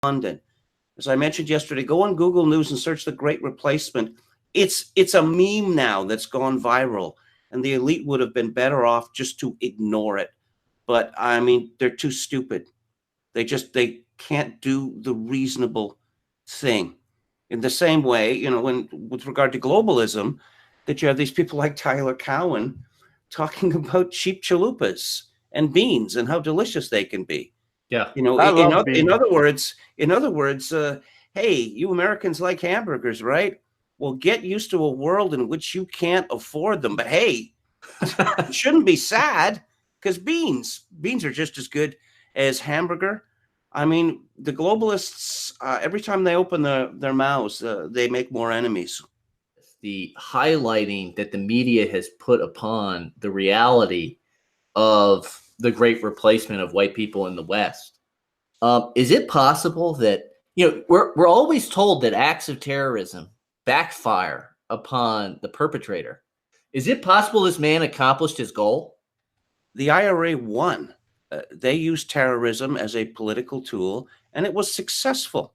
London. As I mentioned yesterday, go on Google News and search the Great Replacement. It's a meme now that's gone viral, and the elite would have been better off just to ignore it. But I mean, they're too stupid. They can't do the reasonable thing. In the same way, when with regard to globalism, that you have these people like Tyler Cowen talking about cheap chalupas and beans and how delicious they can be. Yeah, in other words, hey, you Americans like hamburgers, right? Well, get used to a world in which you can't afford them. But hey, you shouldn't be sad, because beans are just as good as hamburger. I mean, the globalists, every time they open their mouths, they make more enemies. The highlighting that the media has put upon the reality of the Great Replacement of white people in the West. Is it possible that, we're always told that acts of terrorism backfire upon the perpetrator? Is it possible this man accomplished his goal? The IRA won. They used terrorism as a political tool, and it was successful.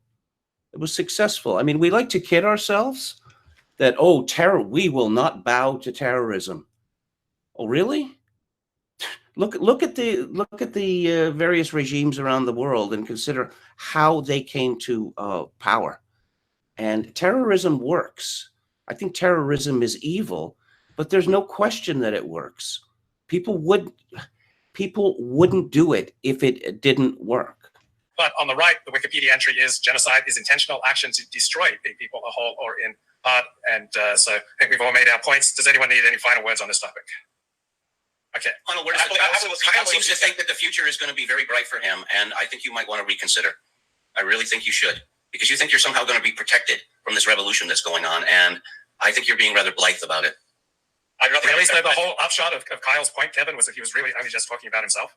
I mean, we like to kid ourselves that, we will not bow to terrorism. Oh, really? Look at the various regimes around the world and consider how they came to power. And terrorism works. I think terrorism is evil, but there's no question that it works. People wouldn't do it if it didn't work. But on the right, the Wikipedia entry is genocide is intentional action to destroy people whole or in part. And so I think we've all made our points. Does anyone need any final words on this topic? Okay. Final words. Kyle seems to think that the future is going to be very bright for him, and I think you might want to reconsider. I really think you should, because you think you're somehow going to be protected from this revolution that's going on, and I think you're being rather blithe about it. At least the whole upshot of Kyle's point, Kevin, was that he was really only just talking about himself.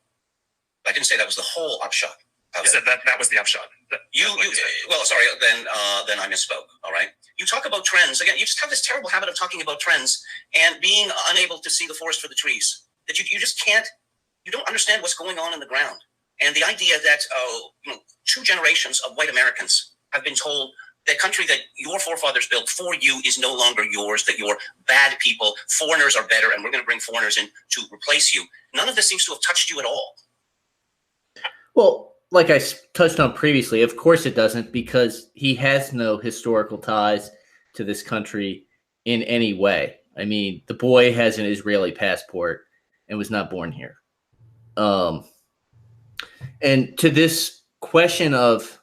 I didn't say that was the whole upshot. You said that was the upshot. Well, sorry, then I misspoke, all right? You talk about trends. Again, you just have this terrible habit of talking about trends and being unable to see the forest for the trees. That you just can't, you don't understand what's going on in the ground. And the idea that 2 generations of white Americans have been told the country that your forefathers built for you is no longer yours, that you're bad people, foreigners are better, and we're going to bring foreigners in to replace you. None of this seems to have touched you at all. Well, like I touched on previously, of course it doesn't, because he has no historical ties to this country in any way. I mean, the boy has an Israeli passport and was not born here. And to this question of,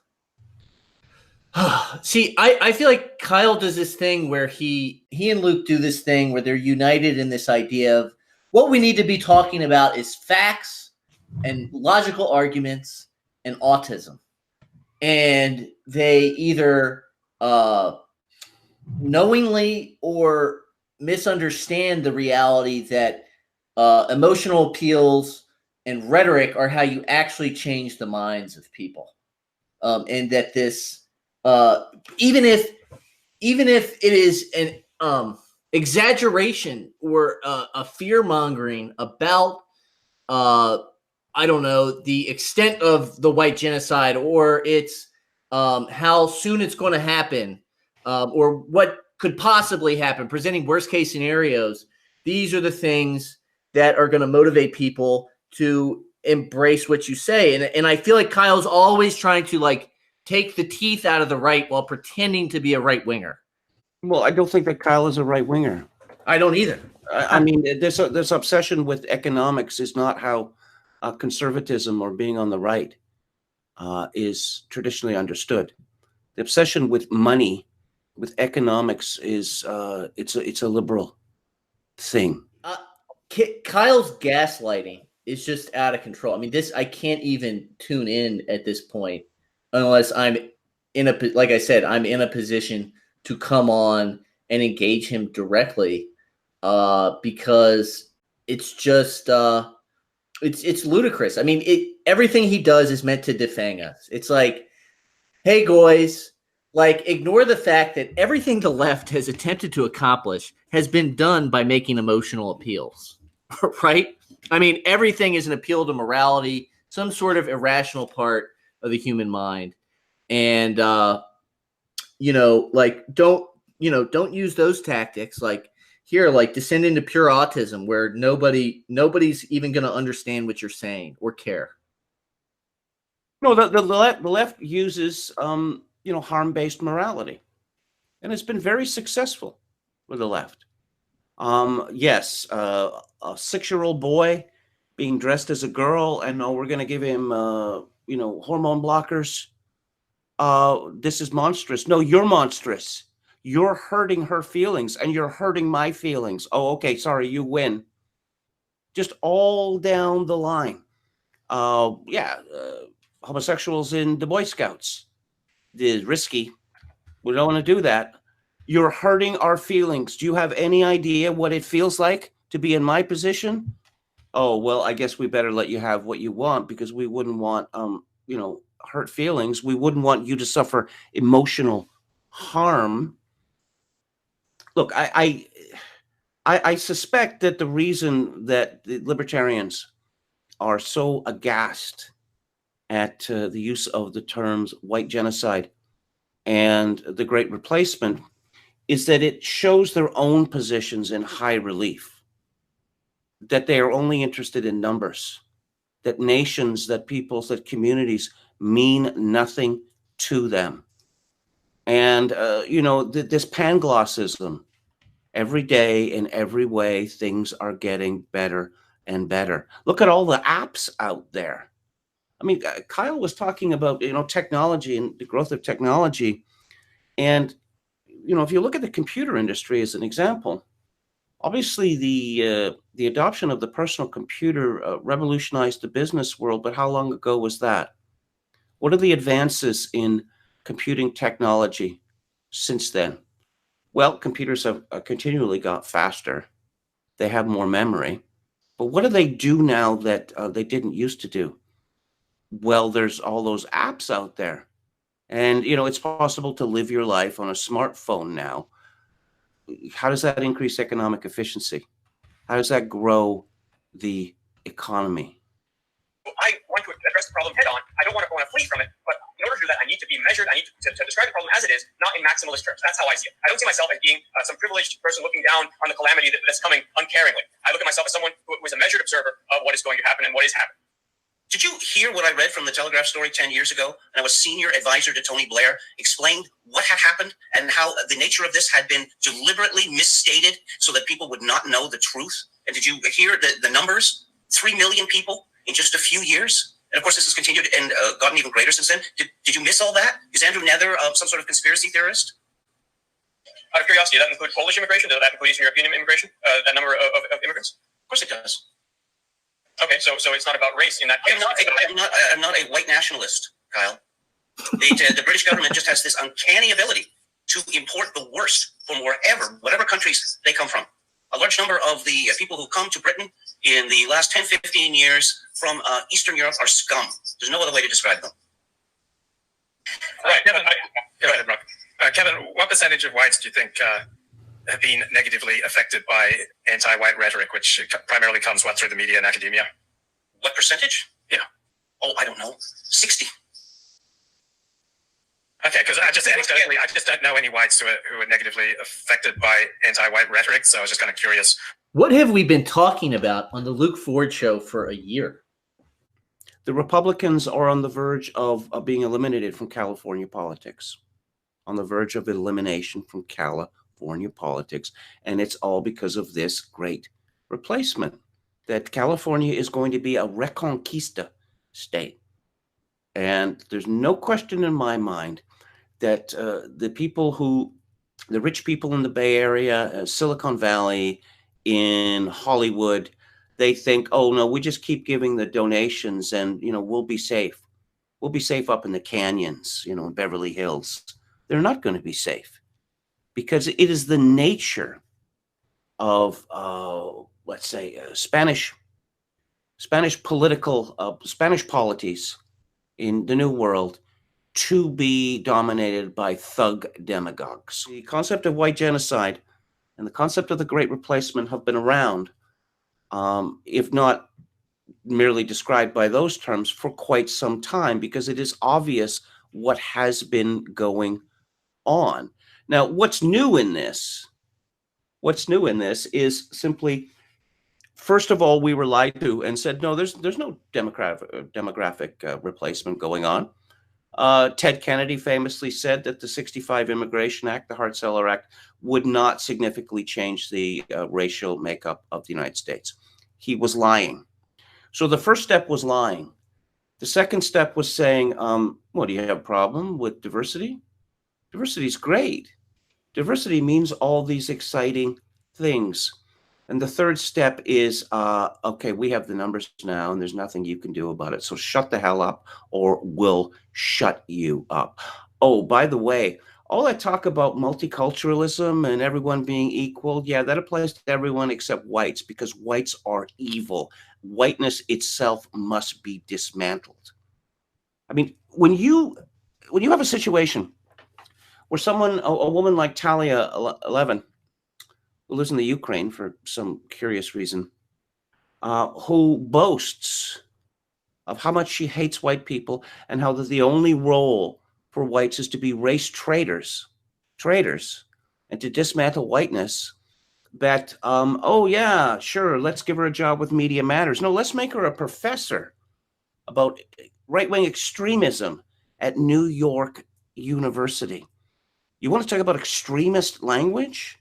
see, I feel like Kyle does this thing where he and Luke do this thing where they're united in this idea of what we need to be talking about is facts and logical arguments and autism. And they either knowingly or misunderstand the reality that emotional appeals and rhetoric are how you actually change the minds of people. And that this, even if it is an exaggeration or a fear mongering about, I don't know, the extent of the white genocide, or it's how soon it's going to happen, or what could possibly happen, presenting worst case scenarios. These are the things that are going to motivate people to embrace what you say. And I feel like Kyle's always trying to take the teeth out of the right while pretending to be a right winger. Well, I don't think that Kyle is a right winger. I don't either. I mean, this obsession with economics is not how conservatism or being on the right is traditionally understood. The obsession with money, with economics, is it's a liberal thing. Kyle's gaslighting is just out of control. I mean, I can't even tune in at this point unless I'm like I said, I'm in a position to come on and engage him directly, because it's just it's ludicrous. I mean, everything he does is meant to defang us. It's like, hey guys, ignore the fact that everything the left has attempted to accomplish has been done by making emotional appeals, right? I mean, everything is an appeal to morality, some sort of irrational part of the human mind. and like don't use those tactics like here, like descend into pure autism where nobody's even going to understand what you're saying or care. No, the left uses harm-based morality, and it's been very successful with the left. Yes, a 6-year-old boy being dressed as a girl, and we're going to give him hormone blockers. This is monstrous. No, you're monstrous. You're hurting her feelings, and you're hurting my feelings. Oh, okay, sorry, you win. Just all down the line. Homosexuals in the Boy Scouts. It's risky. We don't want to do that. You're hurting our feelings. Do you have any idea what it feels like to be in my position? Oh, well, I guess we better let you have what you want, because we wouldn't want, hurt feelings. We wouldn't want you to suffer emotional harm. Look, I suspect that the reason that the libertarians are so aghast at the use of the terms white genocide and the Great Replacement is that it shows their own positions in high relief, that they are only interested in numbers, that nations, that peoples, that communities mean nothing to them. And, this panglossism, every day in every way, things are getting better and better. Look at all the apps out there. I mean, Kyle was talking about, technology and the growth of technology. And, if you look at the computer industry as an example, obviously the adoption of the personal computer revolutionized the business world. But how long ago was that? What are the advances in computing technology since then? Well, computers have continually got faster. They have more memory. But what do they do now that they didn't used to do? Well, there's all those apps out there. And, it's possible to live your life on a smartphone now. How does that increase economic efficiency? How does that grow the economy? I want to address the problem head on. I don't want to flee from it, but in order to do that, I need to be measured. I need to describe the problem as it is, not in maximalist terms. That's how I see it. I don't see myself as being some privileged person looking down on the calamity that's coming uncaringly. I look at myself as someone who is a measured observer of what is going to happen and what is happening. Did you hear what I read from the Telegraph story 10 years ago? And I was senior advisor to Tony Blair, explained what had happened and how the nature of this had been deliberately misstated so that people would not know the truth. And did you hear the numbers? 3 million people in just a few years. And of course, this has continued and gotten even greater since then. Did you miss all that? Is Andrew Nether some sort of conspiracy theorist? Out of curiosity, does that include Polish immigration? Does that include Eastern European immigration? That number of immigrants? Of course it does. Okay, so it's not about race in that case. I'm not a white nationalist, Kyle. The British government just has this uncanny ability to import the worst from whatever countries they come from. A large number of the people who come to Britain in the last 10, 15 years from Eastern Europe are scum. There's no other way to describe them. Right. Kevin, go ahead, Brock. Kevin, what percentage of whites do you think have been negatively affected by anti-white rhetoric, which primarily comes through the media and academia? What percentage? Yeah. Oh, I don't know. 60. Okay, because I just don't know any whites who are negatively affected by anti-white rhetoric, so I was just kind of curious. What have we been talking about on the Luke Ford Show for a year? The Republicans are on the verge of being eliminated from California politics, on the verge of elimination from California politics, and it's all because of this great replacement, that California is going to be a Reconquista state. And there's no question in my mind that the rich people in the Bay Area, Silicon Valley, in Hollywood, they think, oh no, we just keep giving the donations and, we'll be safe. We'll be safe up in the canyons, in Beverly Hills. They're not going to be safe because it is the nature of, let's say, Spanish polities in the New World to be dominated by thug demagogues. The concept of white genocide and the concept of the Great Replacement have been around, if not merely described by those terms, for quite some time, because it is obvious what has been going on. Now, what's new in this is simply, first of all, we were lied to and said, no, there's no demographic replacement going on. Ted Kennedy famously said that the 65 Immigration Act, the Hart-Celler Act, would not significantly change the racial makeup of the United States. He was lying. So the first step was lying. The second step was saying, well, do you have a problem with diversity? Diversity is great. Diversity means all these exciting things. And the third step is, okay, we have the numbers now and there's nothing you can do about it. So shut the hell up or we'll shut you up. Oh, by the way, all that talk about multiculturalism and everyone being equal, yeah, that applies to everyone except whites, because whites are evil. Whiteness itself must be dismantled. I mean, when you have a situation where someone, a woman like Talia Levin, who lives in the Ukraine for some curious reason, who boasts of how much she hates white people and how that the only role for whites is to be race traitors, and to dismantle whiteness, that, oh yeah, sure, let's give her a job with Media Matters. No, let's make her a professor about right-wing extremism at New York University. You want to talk about extremist language?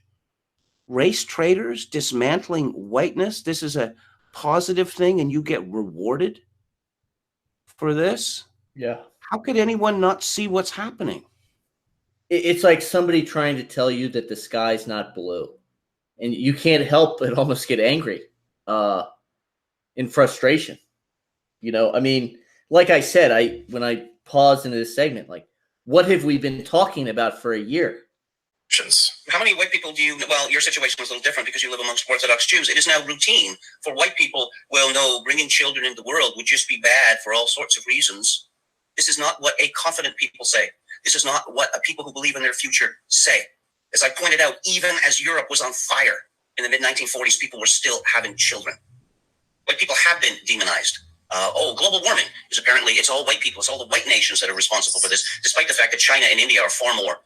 Race traitors, dismantling whiteness. This is a positive thing and you get rewarded for this? Yeah. How could anyone not see what's happening? It's like somebody trying to tell you that the sky's not blue. And you can't help but almost get angry in frustration. You know, I mean, like I said, when I paused into this segment, like, what have we been talking about for a year? How many white people do you, well, your situation was a little different because you live amongst Orthodox Jews. It is now routine for white people, well, no, bringing children into the world would just be bad for all sorts of reasons. This is not what a confident people say. This is not what a people who believe in their future say. As I pointed out, even as Europe was on fire in the mid-1940s, people were still having children. White people have been demonized. Global warming is apparently, it's all white people. It's all the white nations that are responsible for this, despite the fact that China and India are far more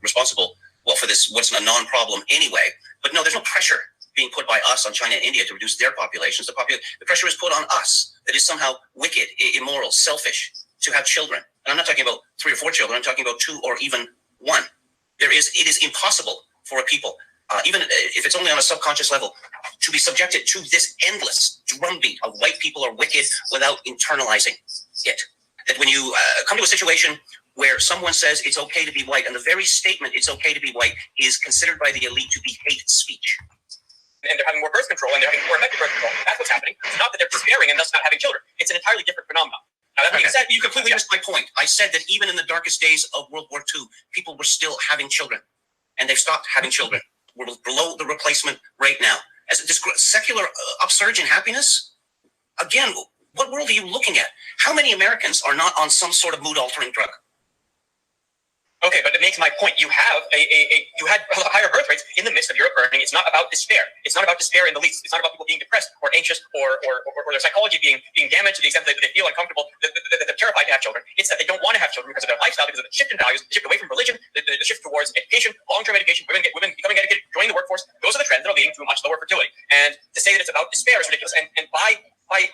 responsible, well, for this, what's a non-problem anyway. But no, there's no pressure being put by us on China and India to reduce their populations. The pressure is put on us that is somehow wicked, immoral, selfish to have children. And I'm not talking about 3 or 4 children. I'm talking about 2 or even 1. It is impossible for a people, even if it's only on a subconscious level, to be subjected to this endless drumbeat of white people are wicked without internalizing it. That when you come to a situation where someone says it's okay to be white, and the very statement it's okay to be white is considered by the elite to be hate speech. And they're having more birth control and they're having more effective birth control. That's what's happening. It's not that they're despairing and thus not having children. It's an entirely different phenomenon. Now, that being said, You completely missed my point. I said that even in the darkest days of World War II, people were still having children, and they've stopped having children. We're below the replacement rate now. As a secular upsurge in happiness, again, what world are you looking at? How many Americans are not on some sort of mood-altering drug? okay, but it makes my point. You have you had higher birth rates in the midst of Europe burning. It's not about despair. It's not about despair in the least. It's not about people being depressed or anxious or their psychology being damaged to the extent that they feel uncomfortable, that they're terrified to have children. It's that they don't want to have children because of their lifestyle, because of the shift in values, the shift away from religion, the shift towards education, long-term education, women becoming educated, joining the workforce. Those are the trends that are leading to a much lower fertility. And to say that it's about despair is ridiculous. And by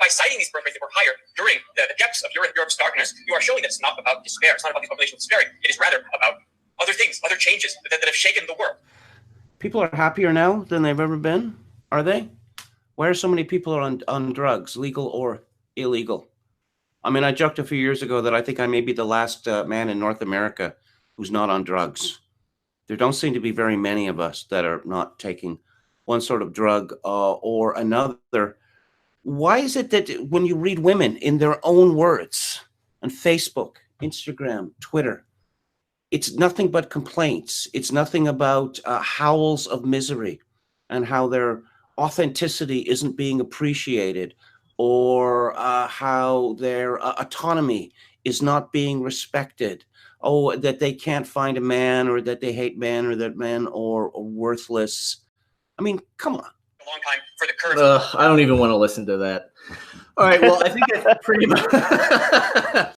citing these birth rates that were higher during the depths of Europe's darkness, you are showing that it's not about despair. It's not about these populations despairing. It is rather about other things, other changes that have shaken the world. People are happier now than they've ever been, are they? Why are so many people on drugs, legal or illegal? I mean, I joked a few years ago that I think I may be the last man in North America who's not on drugs. There don't seem to be very many of us that are not taking one sort of drug or another. Why is it that when you read women in their own words on Facebook, Instagram, Twitter, it's nothing but complaints. It's nothing about howls of misery and how their authenticity isn't being appreciated, or how their autonomy is not being respected. Oh, that they can't find a man, or that they hate men, or that men are worthless. I mean, come on. A long time for the curve. I don't even want to listen to that. All right, well, I think that's pretty much